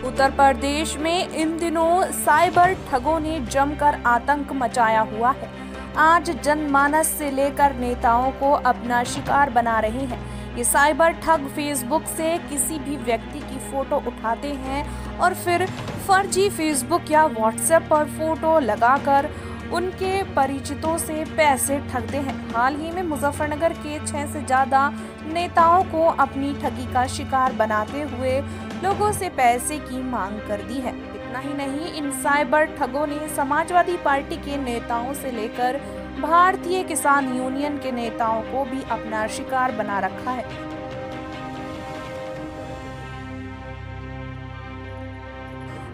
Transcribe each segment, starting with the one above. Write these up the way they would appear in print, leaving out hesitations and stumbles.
उत्तर प्रदेश में इन दिनों साइबर ठगों ने जमकर आतंक मचाया हुआ है। आज जनमानस से लेकर नेताओं को अपना शिकार बना रहे हैं। ये साइबर ठग फेसबुक से किसी भी व्यक्ति की फोटो उठाते हैं और फिर फर्जी फेसबुक या व्हाट्सएप पर फोटो लगाकर उनके परिचितों से पैसे ठगते हैं। हाल ही में मुजफ्फरनगर के 6 से ज्यादा नेताओं को अपनी ठगी का शिकार बनाते हुए लोगों से पैसे की मांग कर दी है। इतना ही नहीं, इन साइबर ठगों ने समाजवादी पार्टी के नेताओं से लेकर भारतीय किसान यूनियन के नेताओं को भी अपना शिकार बना रखा है।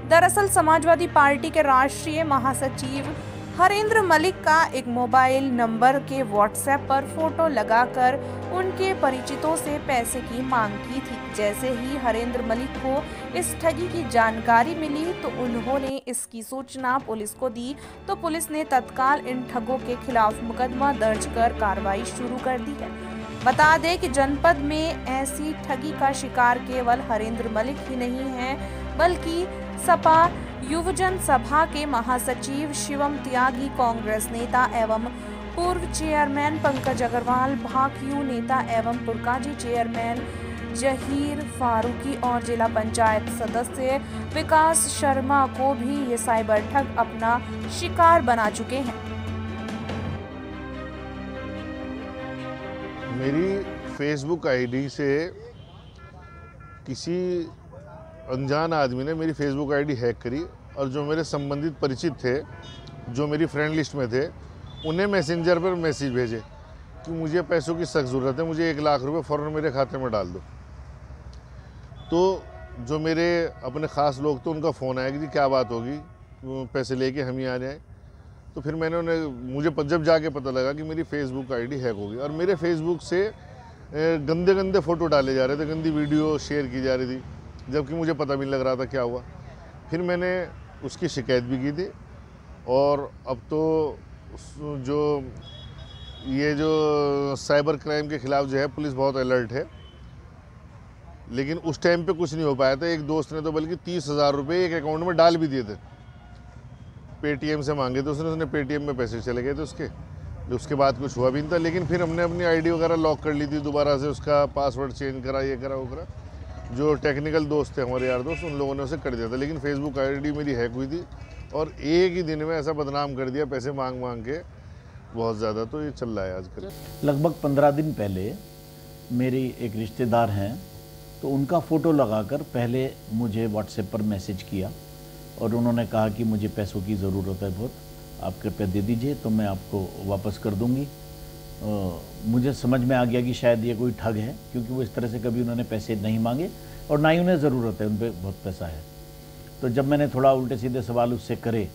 दरअसल समाजवादी पार्टी के राष्ट्रीय महासचिव हरेंद्र मलिक का एक मोबाइल नंबर के व्हाट्सएप पर फोटो लगाकर उनके परिचितों से पैसे की मांग की थी। जैसे ही हरेंद्र मलिक को इस ठगी की जानकारी मिली तो उन्होंने इसकी सूचना पुलिस को दी, तो पुलिस ने तत्काल इन ठगों के खिलाफ मुकदमा दर्ज कर कार्रवाई शुरू कर दी है। बता दें कि जनपद में ऐसी ठगी का शिकार केवल हरेंद्र मलिक ही नहीं है, बल्कि सपा युवजन सभा के महासचिव शिवम त्यागी, कांग्रेस नेता एवं पूर्व चेयरमैन पंकज अग्रवाल, भाकयू नेता एवं पुरकाजी चेयरमैन जहीर फारूकी और जिला पंचायत सदस्य विकास शर्मा को भी ये साइबर ठग अपना शिकार बना चुके हैं। मेरी फेसबुक आईडी से किसी अनजान आदमी ने मेरी फेसबुक आईडी हैक करी और जो मेरे संबंधित परिचित थे, जो मेरी फ्रेंड लिस्ट में थे, उन्हें मैसेंजर पर मैसेज भेजे कि मुझे पैसों की सख्त ज़रूरत है, मुझे 1 लाख रुपए फ़ौरन मेरे खाते में डाल दो। तो जो मेरे अपने ख़ास लोग थे उनका फ़ोन आया कि जी क्या बात होगी, पैसे लेके हम ही आ जाएँ। तो फिर मुझे जब जाके पता लगा कि मेरी फेसबुक आईडी हैक हो गई और मेरे फेसबुक से गंदे गंदे फ़ोटो डाले जा रहे थे, गंदी वीडियो शेयर की जा रही थी, जबकि मुझे पता भी नहीं लग रहा था क्या हुआ। फिर मैंने उसकी शिकायत भी की थी और अब तो जो साइबर क्राइम के ख़िलाफ़ जो है पुलिस बहुत अलर्ट है, लेकिन उस टाइम पे कुछ नहीं हो पाया था। एक दोस्त ने तो बल्कि 30,000 रुपये एक अकाउंट में डाल भी दिए थे, पेटीएम से मांगे थे उसने पेटीएम में पैसे चले गए थे उसके बाद कुछ हुआ भी नहीं था। लेकिन फिर हमने अपनी आईडी वगैरह लॉक कर ली थी, दोबारा से उसका पासवर्ड चेंज करा, ये करा वो करा। जो टेक्निकल दोस्त थे हमारे यार दोस्त, उन लोगों ने उसे कर दिया था। लेकिन फेसबुक आईडी मेरी हैक हुई थी और एक ही दिन में ऐसा बदनाम कर दिया पैसे मांग मांग के बहुत ज़्यादा। तो ये चल रहा है आजकल। लगभग 15 दिन पहले मेरी एक रिश्तेदार हैं, तो उनका फ़ोटो लगाकर पहले मुझे व्हाट्सएप पर मैसेज किया और उन्होंने कहा कि मुझे पैसों की ज़रूरत है बहुत, आप कृपया दे दीजिए तो मैं आपको वापस कर दूँगी। मुझे समझ में आ गया कि शायद ये कोई ठग है, क्योंकि वो इस तरह से कभी उन्होंने पैसे नहीं मांगे और ना ही उन्हें ज़रूरत है, उन पर बहुत पैसा है। तो जब मैंने थोड़ा उल्टे सीधे सवाल उससे करे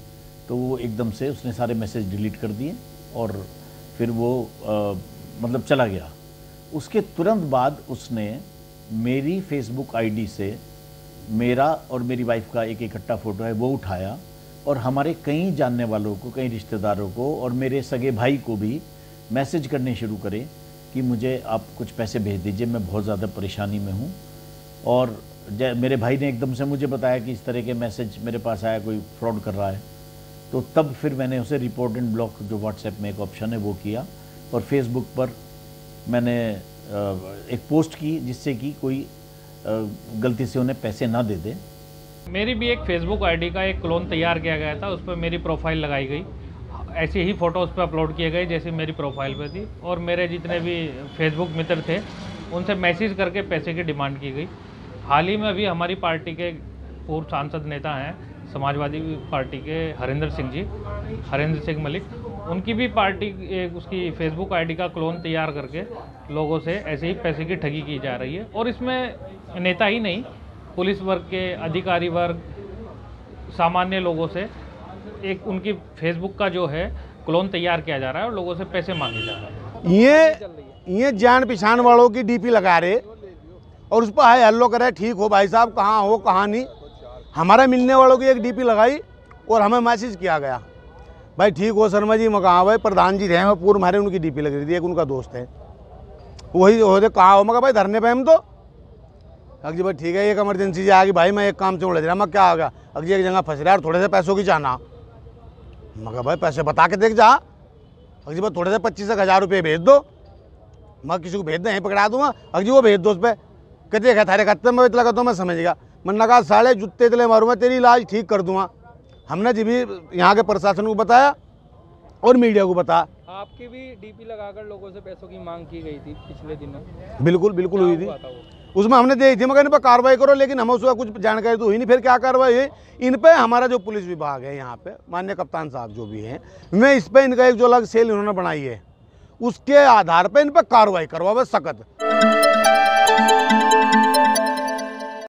तो वो एकदम से उसने सारे मैसेज डिलीट कर दिए और फिर वो मतलब चला गया। उसके तुरंत बाद उसने मेरी फेसबुक आईडी से मेरा और मेरी वाइफ का एक इकट्ठा फ़ोटो है वो उठाया और हमारे कई जानने वालों को, कई रिश्तेदारों को और मेरे सगे भाई को भी मैसेज करने शुरू करे कि मुझे आप कुछ पैसे भेज दीजिए, मैं बहुत ज़्यादा परेशानी में हूँ। और मेरे भाई ने एकदम से मुझे बताया कि इस तरह के मैसेज मेरे पास आया, कोई फ्रॉड कर रहा है। तो तब फिर मैंने उसे रिपोर्ट एंड ब्लॉक, जो व्हाट्सएप में एक ऑप्शन है, वो किया और फेसबुक पर मैंने एक पोस्ट की जिससे कि कोई गलती से उन्हें पैसे ना दे दे। मेरी भी एक फेसबुक आईडी का एक क्लोन तैयार किया गया था, उस पर मेरी प्रोफाइल लगाई गई, ऐसे ही फ़ोटो उस पर अपलोड किए गए जैसे मेरी प्रोफाइल पे थी और मेरे जितने भी फेसबुक मित्र थे उनसे मैसेज करके पैसे की डिमांड की गई। हाल ही में अभी हमारी पार्टी के पूर्व सांसद नेता हैं समाजवादी पार्टी के हरेंद्र सिंह मलिक, उनकी भी पार्टी उसकी फेसबुक आईडी का क्लोन तैयार करके लोगों से ऐसे ही पैसे की ठगी की जा रही है। और इसमें नेता ही नहीं, पुलिस वर्ग के अधिकारी वर्ग, सामान्य लोगों से एक उनकी फेसबुक का जो है क्लोन तैयार किया जा रहा है और लोगों से पैसे मांगे जा रहे हैं। ये जान पहचान वालों की डीपी लगा रहे और उस पर हाय हल्लो करे, ठीक हो भाई साहब, कहाँ हो कहाँ नहीं। हमारा मिलने वालों की एक डीपी लगाई और हमें मैसेज किया गया, भाई ठीक हो शर्मा जी, मैं कहाँ भाई प्रधान जी रहे, पूर्व हमारे उनकी डीपी लग रही थी, एक उनका दोस्त है, वही हो कहाँ हो, मगर भाई धरने पे हम तो अजी भाई ठीक है, एक इमरजेंसी से आ गई भाई, मैं एक काम से उलझ रहा, मैं क्या आ गया अजी एक जगह फंस रहा है, थोड़े से पैसों की चाहना। मगर भाई पैसे बता के देख जा। अजी भाई थोड़े से 25,000 रुपये भेज दो, मैं किसी को भेज दे यहीं पकड़ा दूंगा। अजी वो भेज दो उस पर, कहते हैं थारे खत्म में इतना तो मैं समझ गया। मैंने कहा साले जूते इतने मारूंगा, तेरी इलाज ठीक कर दूंगा। हमने जी भी यहाँ के प्रशासन को बताया और मीडिया को बताया। आपकी भी डीपी लगाकर लोगों से पैसों की मांग की गई थी पिछले दिनों। बिल्कुल बिल्कुल हुई थी, हुआ था वो? उसमें हमने दी थी मगर इन पर कार्रवाई करो, लेकिन हमें उसका कुछ जानकारी तो हुई नहीं। फिर क्या कार्रवाई हुई इन पे, हमारा जो पुलिस विभाग है यहाँ पे, माननीय कप्तान साहब जो भी हैं, मैं इस पे इनका एक जो अलग सेल इन्होंने बनाई है, उसके आधार पे इन पर कार्रवाई करवावे सख्त।